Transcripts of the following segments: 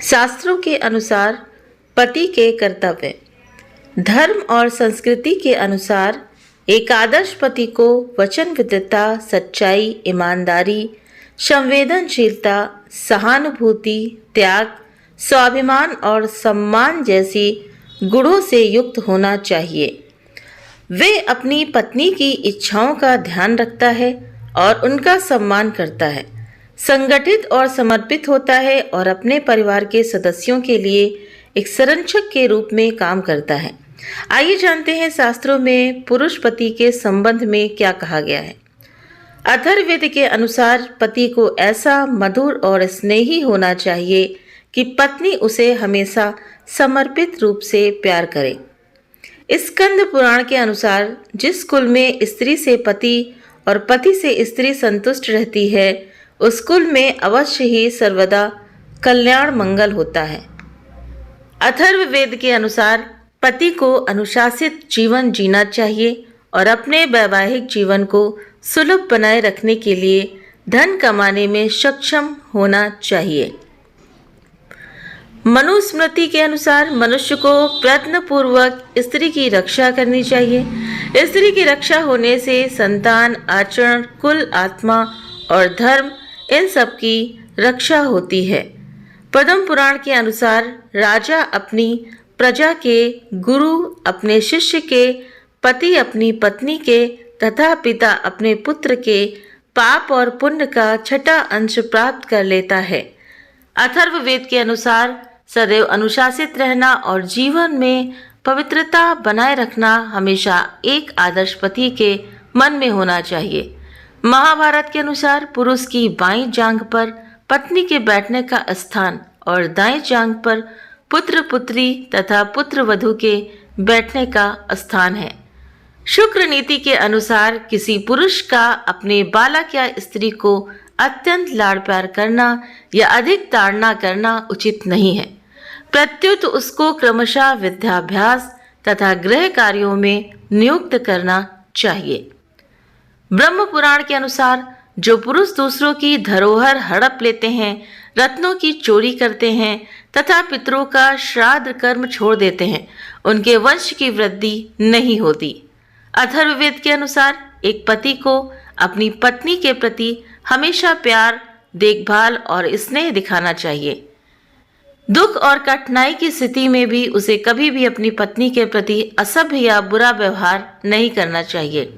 शास्त्रों के अनुसार पति के कर्तव्य। धर्म और संस्कृति के अनुसार एक आदर्श पति को वचनबद्धता, सच्चाई, ईमानदारी, संवेदनशीलता, सहानुभूति, त्याग, स्वाभिमान और सम्मान जैसी गुणों से युक्त होना चाहिए। वे अपनी पत्नी की इच्छाओं का ध्यान रखता है और उनका सम्मान करता है, संगठित और समर्पित होता है और अपने परिवार के सदस्यों के लिए एक संरक्षक के रूप में काम करता है। आइए जानते हैं शास्त्रों में पुरुष पति के संबंध में क्या कहा गया है। अथर्ववेद के अनुसार पति को ऐसा मधुर और स्नेही होना चाहिए कि पत्नी उसे हमेशा समर्पित रूप से प्यार करे। स्कंद पुराण के अनुसार जिस कुल में स्त्री से पति और पति से स्त्री संतुष्ट रहती है, उस कुल में अवश्य ही सर्वदा कल्याण मंगल होता है। अथर्ववेद के अनुसार पति को अनुशासित जीवन जीना चाहिए और अपने वैवाहिक जीवन को सुलभ बनाए रखने के लिए धन कमाने में सक्षम होना चाहिए। मनुस्मृति के अनुसार मनुष्य को प्रयत्नपूर्वक स्त्री की रक्षा करनी चाहिए। स्त्री की रक्षा होने से संतान, आचरण, कुल, आत्मा और धर्म इन सब की रक्षा होती है। पद्म पुराण के अनुसार राजा अपनी प्रजा के, गुरु अपने शिष्य के, पति अपनी पत्नी के तथा पिता अपने पुत्र के पाप और पुण्य का छठा अंश प्राप्त कर लेता है। अथर्ववेद के अनुसार सदैव अनुशासित रहना और जीवन में पवित्रता बनाए रखना हमेशा एक आदर्श पति के मन में होना चाहिए। महाभारत के अनुसार पुरुष की बाईं जांघ पर पत्नी के बैठने का स्थान और दाईं जांघ पर पुत्र पुत्री तथा पुत्र वधू के बैठने का स्थान है। शुक्र नीति के अनुसार किसी पुरुष का अपने बालक या स्त्री को अत्यंत लाड़ प्यार करना या अधिक ताड़ना करना उचित नहीं है। प्रत्युत उसको क्रमशः विद्याभ्यास तथा गृह कार्यों में नियुक्त करना चाहिए। ब्रह्म पुराण के अनुसार जो पुरुष दूसरों की धरोहर हड़प लेते हैं, रत्नों की चोरी करते हैं तथा पितरों का श्राद्ध कर्म छोड़ देते हैं, उनके वंश की वृद्धि नहीं होती। अथर्ववेद के अनुसार एक पति को अपनी पत्नी के प्रति हमेशा प्यार, देखभाल और स्नेह दिखाना चाहिए। दुख और कठिनाई की स्थिति में भी उसे कभी भी अपनी पत्नी के प्रति असभ्य या बुरा व्यवहार नहीं करना चाहिए।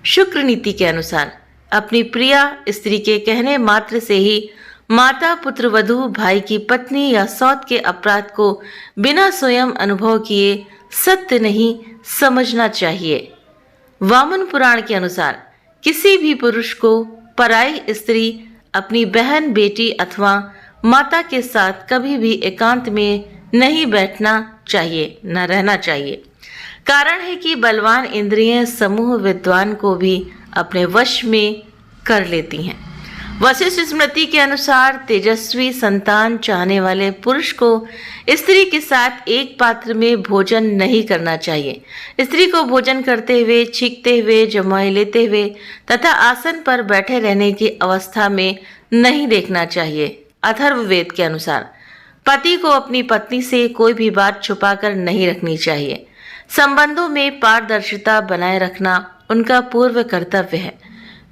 शुक्र नीति के अनुसार अपनी प्रिया स्त्री के कहने मात्र से ही माता, पुत्र, वधू, भाई की पत्नी या सौत के अपराध को बिना स्वयं अनुभव किए सत्य नहीं समझना चाहिए। वामन पुराण के अनुसार किसी भी पुरुष को पराई स्त्री, अपनी बहन, बेटी अथवा माता के साथ कभी भी एकांत में नहीं बैठना चाहिए, न रहना चाहिए। कारण है कि बलवान इंद्रियां समूह विद्वान को भी अपने वश में कर लेती हैं। वशिष्ठ स्मृति के अनुसार तेजस्वी संतान चाहने वाले पुरुष को स्त्री के साथ एक पात्र में भोजन नहीं करना चाहिए। स्त्री को भोजन करते हुए, छींकते हुए, जमाई लेते हुए तथा आसन पर बैठे रहने की अवस्था में नहीं देखना चाहिए। अथर्ववेद के अनुसार पति को अपनी पत्नी से कोई भी बात छुपाकर नहीं रखनी चाहिए। संबंधों में पारदर्शिता बनाए रखना उनका पूर्व कर्तव्य है।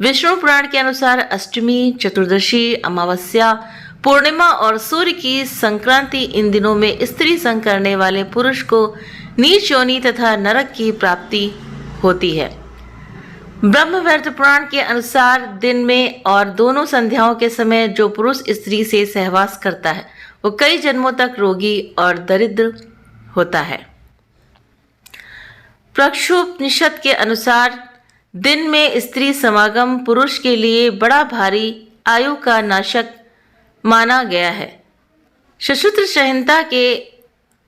विष्णु पुराण के अनुसार अष्टमी, चतुर्दशी, अमावस्या, पूर्णिमा और सूर्य की संक्रांति इन दिनों में स्त्री संग करने वाले पुरुष को नीच योनि तथा नरक की प्राप्ति होती है। ब्रह्मवर्त पुराण के अनुसार दिन में और दोनों संध्याओं के समय जो पुरुष स्त्री से सहवास करता है वो कई जन्मों तक रोगी और दरिद्र होता है। प्रक्षोपनिषद के अनुसार दिन में स्त्री समागम पुरुष के लिए बड़ा भारी आयु का नाशक माना गया है। सशुत्र संहिता के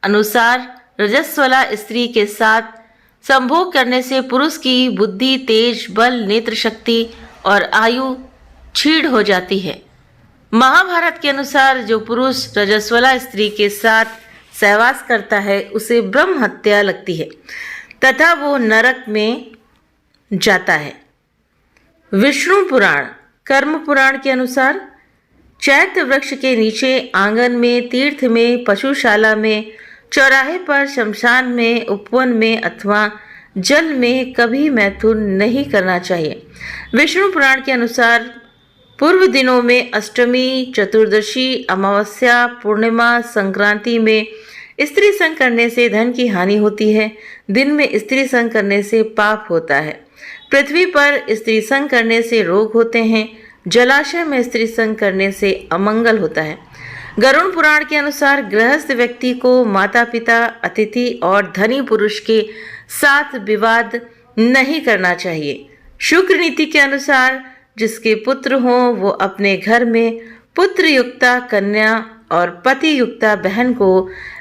अनुसार रजस्वला स्त्री के साथ संभोग करने से पुरुष की बुद्धि, तेज, बल, नेत्र शक्ति और आयु क्षीण हो जाती है। महाभारत के अनुसार जो पुरुष रजस्वला स्त्री के साथ सहवास करता है उसे ब्रह्म हत्या लगती है तथा वो नरक में जाता है। विष्णु पुराण, कर्म पुराण के अनुसार चैत्र वृक्ष के नीचे, आंगन में, तीर्थ में, पशुशाला में, चौराहे पर, शमशान में, उपवन में अथवा जल में कभी मैथुन नहीं करना चाहिए। विष्णु पुराण के अनुसार पूर्व दिनों में अष्टमी, चतुर्दशी, अमावस्या, पूर्णिमा, संक्रांति में स्त्री संग करने से धन की हानि होती है। दिन में स्त्री संग करने से पाप होता है। पृथ्वी पर स्त्री संग करने से रोग होते हैं। जलाशय में स्त्री संग करने से अमंगल होता है। गरुड़ पुराण के अनुसार गृहस्थ व्यक्ति को माता पिता, अतिथि और धनी पुरुष के साथ विवाद नहीं करना चाहिए। शुक्र नीति के अनुसार जिसके पुत्र हों वो अपने घर में पुत्र युक्ता कन्या और पति युक्ता बहन को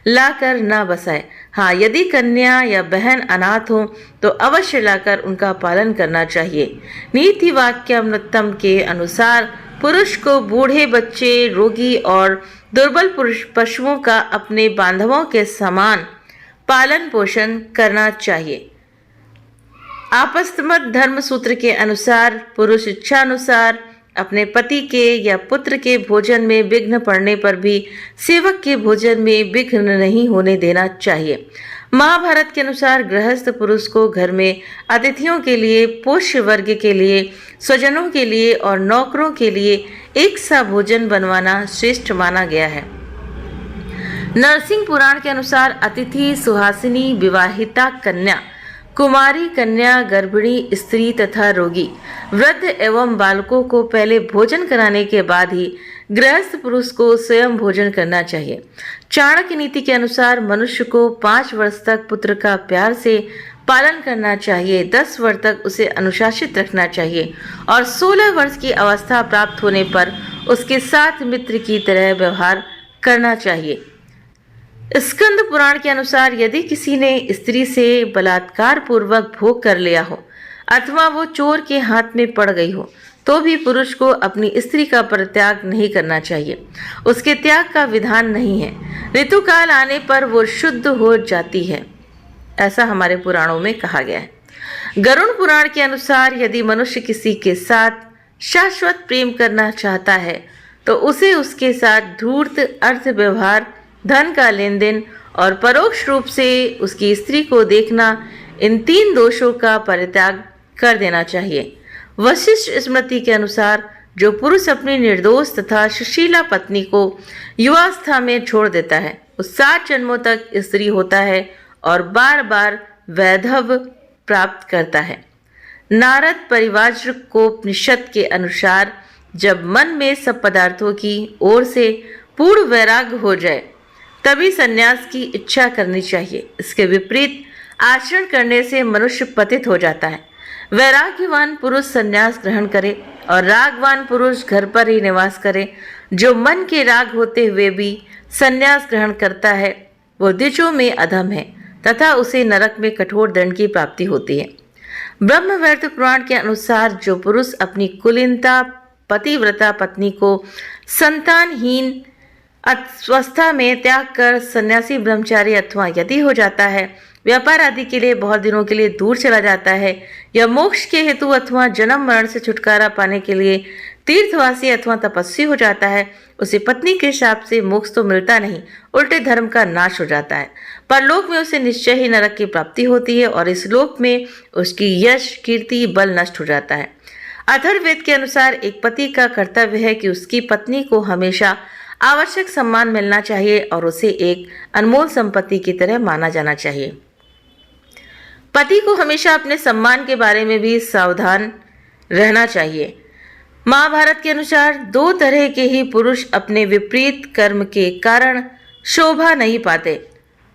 लाकर न बसाए। हाँ, यदि कन्या या बहन अनाथ हो तो अवश्य लाकर उनका पालन करना चाहिए। नीति वाक्यामृतम के अनुसार पुरुष को बूढ़े, बच्चे, रोगी और दुर्बल पशुओं का अपने बांधवों के समान पालन पोषण करना चाहिए। आपस्तमत धर्म सूत्र के अनुसार पुरुष इच्छानुसार अपने पति के या पुत्र के भोजन में विघ्न पड़ने पर भी सेवक के भोजन में विघ्न नहीं होने देना चाहिए। महाभारत के अनुसार गृहस्थ पुरुष को घर में अतिथियों के लिए, पोष्य वर्ग के लिए, स्वजनों के लिए और नौकरों के लिए एक सा भोजन बनवाना श्रेष्ठ माना गया है। नरसिंह पुराण के अनुसार अतिथि, सुहासिनी, विवाहिता कन्या, कुमारी कन्या, गर्भिणी स्त्री तथा रोगी, वृद्ध एवं बालकों को पहले भोजन कराने के बाद ही गृहस्थ पुरुष को स्वयं भोजन करना चाहिए। चाणक्य नीति के अनुसार मनुष्य को 5 वर्ष तक पुत्र का प्यार से पालन करना चाहिए, 10 वर्ष तक उसे अनुशासित रखना चाहिए और 16 वर्ष की अवस्था प्राप्त होने पर उसके साथ मित्र की तरह व्यवहार करना चाहिए। स्कंद पुराण के अनुसार यदि किसी ने स्त्री से बलात्कार पूर्वक भोग कर लिया हो अथवा वो चोर के हाथ में पड़ गई हो तो भी पुरुष को अपनी स्त्री का परित्याग नहीं करना चाहिए। उसके त्याग का विधान नहीं है। ऋतुकाल आने पर वो शुद्ध हो जाती है, ऐसा हमारे पुराणों में कहा गया है। गरुड़ पुराण के अनुसार यदि मनुष्य किसी के साथ शाश्वत प्रेम करना चाहता है तो उसे उसके साथ धूर्त अर्थ व्यवहार, धन का लेन देन और परोक्ष रूप से उसकी स्त्री को देखना, इन 3 दोषों का परित्याग कर देना चाहिए। वशिष्ठ स्मृति के अनुसार जो पुरुष अपनी निर्दोष तथा सुशीला पत्नी को युवावस्था में छोड़ देता है वो 7 जन्मों तक स्त्री होता है और बार बार वैधव प्राप्त करता है। नारद परिव्राजकोपनिषद के अनुसार जब मन में सब पदार्थों की ओर से पूर्ण वैराग्य हो जाए तभी संन्यास की इच्छा करनी चाहिए। इसके विपरीत आचरण करने से मनुष्य पतित हो जाता है। वैराग्यवान पुरुष संन्यास ग्रहण करे और रागवान पुरुष घर पर ही निवास करे। जो मन के राग होते हुए भी संन्यास ग्रहण करता है वो द्विजों में अधम है तथा उसे नरक में कठोर दंड की प्राप्ति होती है। ब्रह्मवैवर्त पुराण के अनुसार जो पुरुष अपनी कुलीनता पतिव्रता पत्नी को संतानहीन अवस्था में त्याग कर सन्यासी, ब्रह्मचारी अथवा यति हो जाता है, व्यापार आदि के लिए बहुत दिनों के लिए दूर चला जाता है या मोक्ष के हेतु अथवा जन्म मरण से छुटकारा पाने के लिए तीर्थवासी अथवा तपस्वी हो जाता है, उसे पत्नी के शाप से मोक्ष तो मिलता नहीं, उल्टे धर्म का नाश हो जाता है। परलोक में उसे निश्चय ही नरक की प्राप्ति होती है और इस लोक में उसकी यश, कीर्ति, बल नष्ट हो जाता है। अथर्ववेद के अनुसार एक पति का कर्तव्य है कि उसकी पत्नी को हमेशा आवश्यक सम्मान मिलना चाहिए और उसे एक अनमोल संपत्ति की तरह माना जाना चाहिए। पति को हमेशा अपने सम्मान के बारे में भी सावधान रहना चाहिए। महाभारत के अनुसार 2 तरह के ही पुरुष अपने विपरीत कर्म के कारण शोभा नहीं पाते,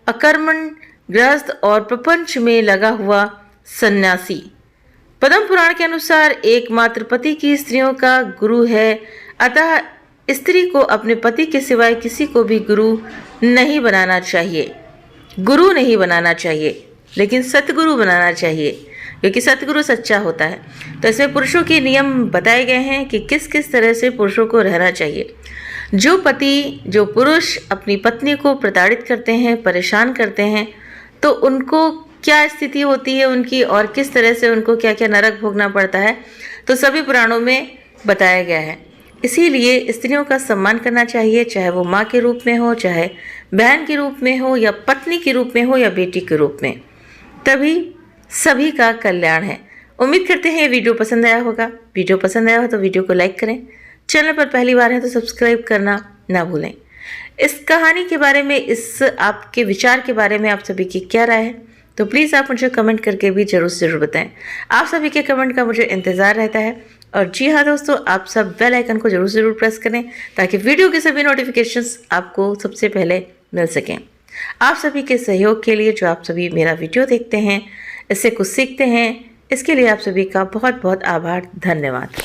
अकर्मण गृहस्थ और प्रपंच में लगा हुआ सन्यासी। पद्म पुराण के अनुसार एकमात्र पति की स्त्रियों का गुरु है, अतः स्त्री को अपने पति के सिवाय किसी को भी गुरु नहीं बनाना चाहिए। गुरु नहीं बनाना चाहिए लेकिन सतगुरु बनाना चाहिए, क्योंकि सतगुरु सच्चा होता है। तो इसमें पुरुषों के नियम बताए गए हैं कि किस किस तरह से पुरुषों को रहना चाहिए। जो पुरुष अपनी पत्नी को प्रताड़ित करते हैं, परेशान करते हैं, तो उनको क्या स्थिति होती है उनकी और किस तरह से उनको क्या क्या नरक भोगना पड़ता है, तो सभी पुराणों में बताया गया है। इसीलिए स्त्रियों का सम्मान करना चाहिए, चाहे वो माँ के रूप में हो, चाहे बहन के रूप में हो, या पत्नी के रूप में हो, या बेटी के रूप में। तभी सभी का कल्याण है। उम्मीद करते हैं ये वीडियो पसंद आया होगा। वीडियो पसंद आया हो तो वीडियो को लाइक करें। चैनल पर पहली बार है तो सब्सक्राइब करना ना भूलें। इस कहानी के बारे में, इस आपके विचार के बारे में आप सभी की क्या राय है, तो प्लीज़ आप मुझे कमेंट करके भी ज़रूर बताएं। आप सभी के कमेंट का मुझे इंतज़ार रहता है। और जी हाँ दोस्तों, आप सब बेल आइकन को ज़रूर प्रेस करें ताकि वीडियो के सभी नोटिफिकेशंस आपको सबसे पहले मिल सकें। आप सभी के सहयोग के लिए, जो आप सभी मेरा वीडियो देखते हैं, इससे कुछ सीखते हैं, इसके लिए आप सभी का बहुत बहुत आभार, धन्यवाद।